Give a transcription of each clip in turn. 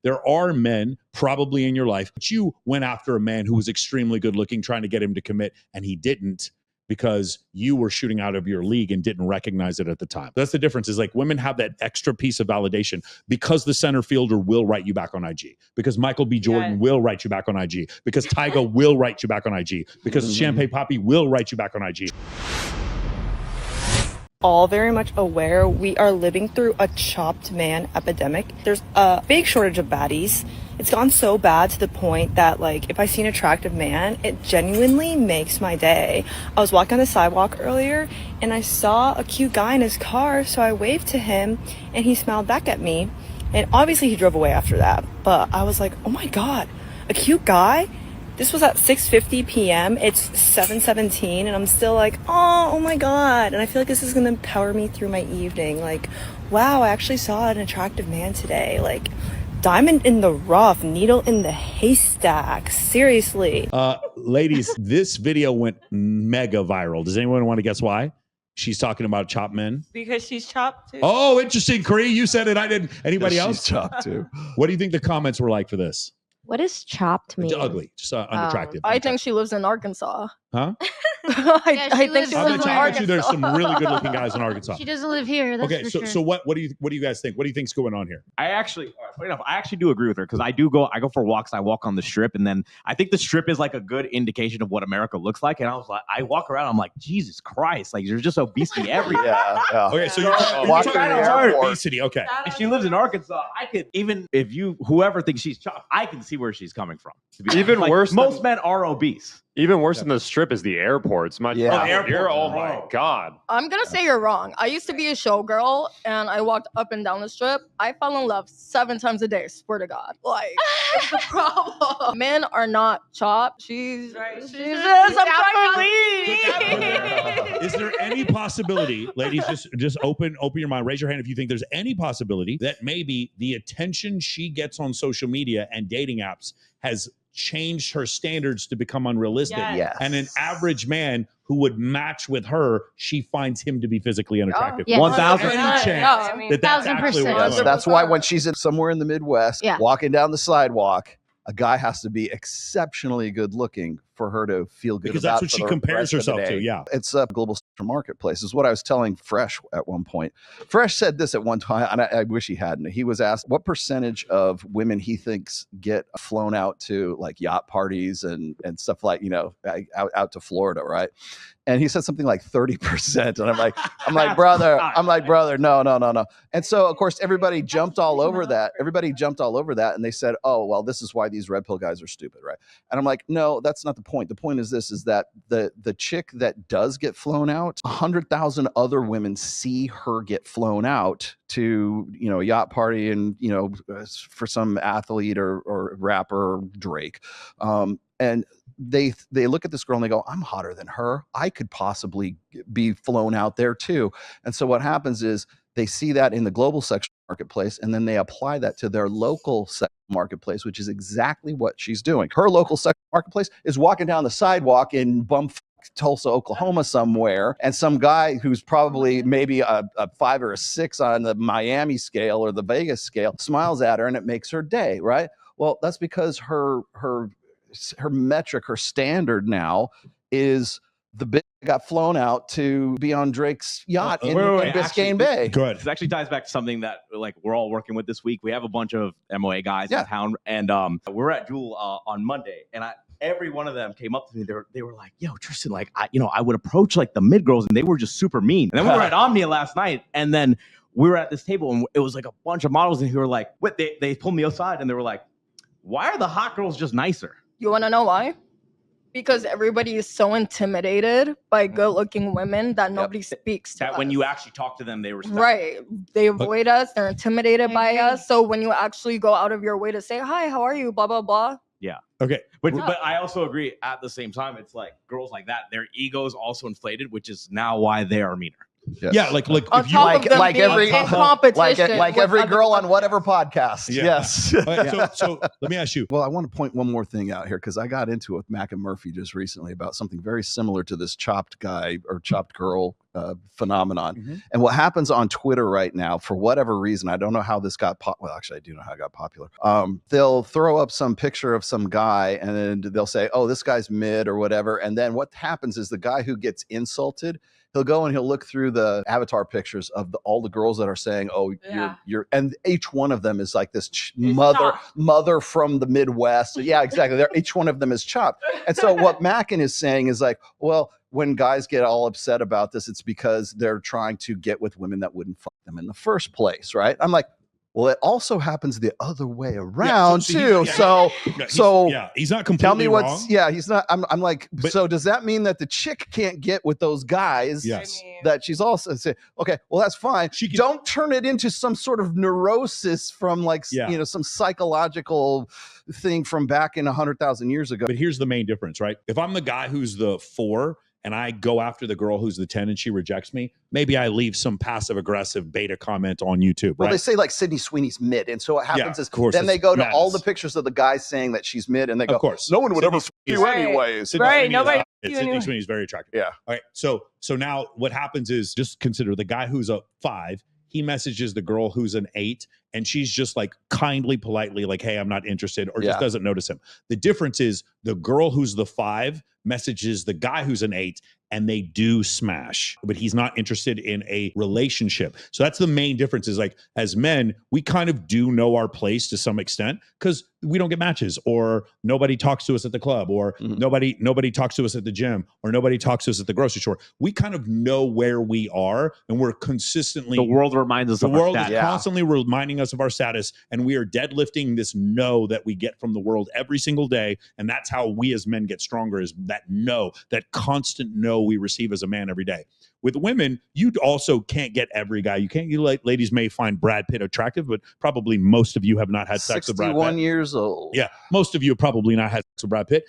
There are men probably in your life, but you went after a man who was extremely good looking, trying to get him to commit, and he didn't because you were shooting out of your league and didn't recognize it at the time. That's the difference, is like women have that extra piece of validation because the center fielder will write you back on IG, because Michael B. Jordan will write you back on IG, because Tyga will write you back on IG, because Champagne Poppy will write you back on IG. All very much aware we are living through a chopped man epidemic. There's a big shortage of baddies. It's gone so bad to the point that, like, if I see an attractive man, it genuinely makes my day. I was walking on the sidewalk earlier and I saw a cute guy in his car, so I waved to him and he smiled back at me. And obviously he drove away after that. But I was like, oh my God, a cute guy? This was at 6:50 p.m. It's 7:17 and I'm still like, oh my God. And I feel like this is going to power me through my evening. Like, wow, I actually saw an attractive man today. Like, diamond in the rough, needle in the haystack. Seriously. Ladies, this video went mega viral. Does anyone want to guess why? She's talking about chopped men. Because she's chopped too. Oh, interesting, Cree. You said it. I didn't. Anybody else? She's chopped too. What do you think the comments were like for this? What does chopped mean? It's ugly, just unattractive. I think she lives in Arkansas. Huh? I think she I lives in bet you there's Arkansas. some really good looking guys in Arkansas. She doesn't live here. That's Okay, for so sure. so what do you guys think? What do you think's going on here? I actually do agree with her, because I go for walks. I walk on the strip, and then I think the strip is like a good indication of what America looks like. And I was like, I walk around, I'm like, Jesus Christ, like there's just obesity everywhere. Yeah. Okay, so you're Walking talking in the about airport. obesity. Okay. If she lives in Arkansas, I could, even if whoever thinks she's chopped, I can see where she's coming from. To be Even honest. worse most than- men are obese. Even worse than the strip is the airports. Yeah. Oh my God. I'm going to say you're wrong. I used to be a showgirl and I walked up and down the strip. I fell in love 7 times a day, swear to God. Like, it's the problem. Men are not chopped. She's right. I'm trying to leave. Is there any possibility, ladies, just open your mind, raise your hand if you think there's any possibility that maybe the attention she gets on social media and dating apps has changed her standards to become unrealistic? Yes. And an average man who would match with her, she finds him to be physically unattractive. Yes. 1,000%. Any chance that that's actually 1,000%. what's going on? That's why when she's somewhere in the Midwest, Yeah. walking down the sidewalk, a guy has to be exceptionally good looking for her to feel good Because about that's what for she the compares rest of the herself to, day. yeah. It's a global marketplace is what I was telling Fresh at one point. Fresh said this at one time, and I wish he hadn't. He was asked what percentage of women he thinks get flown out to like yacht parties and stuff like, out to Florida, right? And he said something like 30%. And I'm like, brother, no. And so, of course, everybody jumped all over that. And they said, oh, well, this is why these red pill guys are stupid, right? And I'm like, no, that's not the point. The point is this, is that the chick that does get flown out, 100,000 other women see her get flown out to, a yacht party and, for some athlete or rapper Drake. And they look at this girl and they go, I'm hotter than her. I could possibly be flown out there too. And so what happens is they see that in the global sexual marketplace, and then they apply that to their local sexual marketplace, which is exactly what she's doing. Her local sexual marketplace is walking down the sidewalk in bumfuck Tulsa, Oklahoma somewhere, and some guy who's probably maybe a 5 or a 6 on the Miami scale or the Vegas scale smiles at her and it makes her day, right? Well, that's because her metric, her standard now is the bitch got flown out to be on Drake's yacht in Biscayne Bay. Good. This actually ties back to something that like we're all working with this week. We have a bunch of MOA guys in town, and we're at Jewel on Monday, and every one of them came up to me. They were like, "Yo, Tristan, like I would approach like the mid girls, and they were just super mean." And then we were at Omnia last night, and then we were at this table, and it was like a bunch of models, and who were like, "What?" They pulled me aside, and they were like, "Why are the hot girls just nicer?" You want to know why? Because everybody is so intimidated by good-looking women that nobody speaks to That us. when you actually talk to them, they respect. Right. They avoid us. They're intimidated by us. So when you actually go out of your way to say, hi, how are you? Blah, blah, blah. Yeah. Okay. But I also agree at the same time, it's like girls like that, their egos also inflated, which is now why they are meaner. Yes. Yeah, like On if you top of them like being every- in competition like with every other girl on women. whatever podcast. Yeah. Yes. so let me ask you. Well, I want to point one more thing out here because I got into it with Mac and Murphy just recently about something very similar to this chopped guy or chopped girl phenomenon. And what happens on Twitter right now, for whatever reason, I don't know how this got well, actually, I do know how it got popular. They'll throw up some picture of some guy and then they'll say, oh, this guy's mid or whatever. And then what happens is the guy who gets insulted, he'll go and he'll look through the avatar pictures of all the girls that are saying, oh, you're, and each one of them is like this mother from the Midwest. Yeah, exactly. Each one of them is chopped. And so what Mackin is saying is like, well, when guys get all upset about this, it's because they're trying to get with women that wouldn't fuck them in the first place, right? I'm like, well, it also happens the other way around too. He's not completely tell me what's wrong. he's not. I'm like, so does that mean that the chick can't get with those guys? Yes. That she's also saying, okay, well, that's fine. Don't turn it into some sort of neurosis from like some psychological thing from back in 100,000 years ago. But here's the main difference, right? If I'm the guy who's the 4 and I go after the girl who's the 10 and she rejects me, maybe I leave some passive aggressive beta comment on YouTube. Well, right? they say like Sydney Sweeney's mid. And so what happens is then they go to all the pictures of the guys saying that she's mid and they go, of course, no one would ever f you anyways. Right. Nobody. Sydney Sweeney's very attractive. Yeah. All right. So now what happens is, just consider the guy who's a 5. He messages the girl who's an 8 and she's just like kindly, politely like, hey, I'm not interested, or just doesn't notice him. The difference is the girl who's the 5 messages the guy who's an 8 and they do smash, but he's not interested in a relationship. So that's the main difference, is like, as men, we kind of do know our place to some extent because we don't get matches, or nobody talks to us at the club, or nobody talks to us at the gym, or nobody talks to us at the grocery store. We kind of know where we are, and we're consistently, the world reminds us of our status. Is constantly reminding us of our status, and we are deadlifting this no that we get from the world every single day. And that's how we as men get stronger, is that no, that constant no we receive as a man every day. With women, you also can't get every guy. You ladies may find Brad Pitt attractive, but probably most of you have not had sex with Brad Pitt. 61 years old. Yeah, most of you have probably not had sex with Brad Pitt.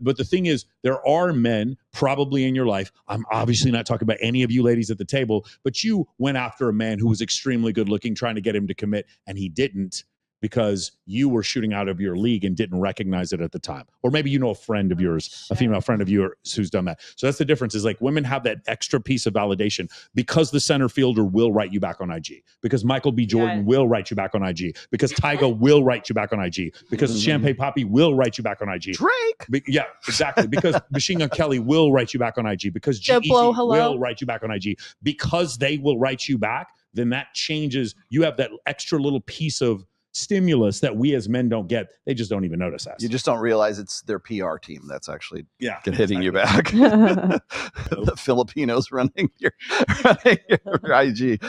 But the thing is, there are men probably in your life. I'm obviously not talking about any of you ladies at the table, but you went after a man who was extremely good looking, trying to get him to commit, and he didn't, because you were shooting out of your league and didn't recognize it at the time. Or maybe you know a friend of yours, a female friend of yours who's done that. So that's the difference, is like, women have that extra piece of validation because the center fielder will write you back on IG, because Michael B. Jordan will write you back on IG, because Tyga will write you back on IG, because Champagne Poppy will write you back on IG. Drake. Yeah, exactly. Because Machine Gun Kelly will write you back on IG, because G-Eazy will write you back on IG. Because they will write you back, then that changes. You have that extra little piece of stimulus that we as men don't get. They just don't even notice us. You just don't realize it's their PR team that's actually hitting you exactly. back. The Filipinos running your IG.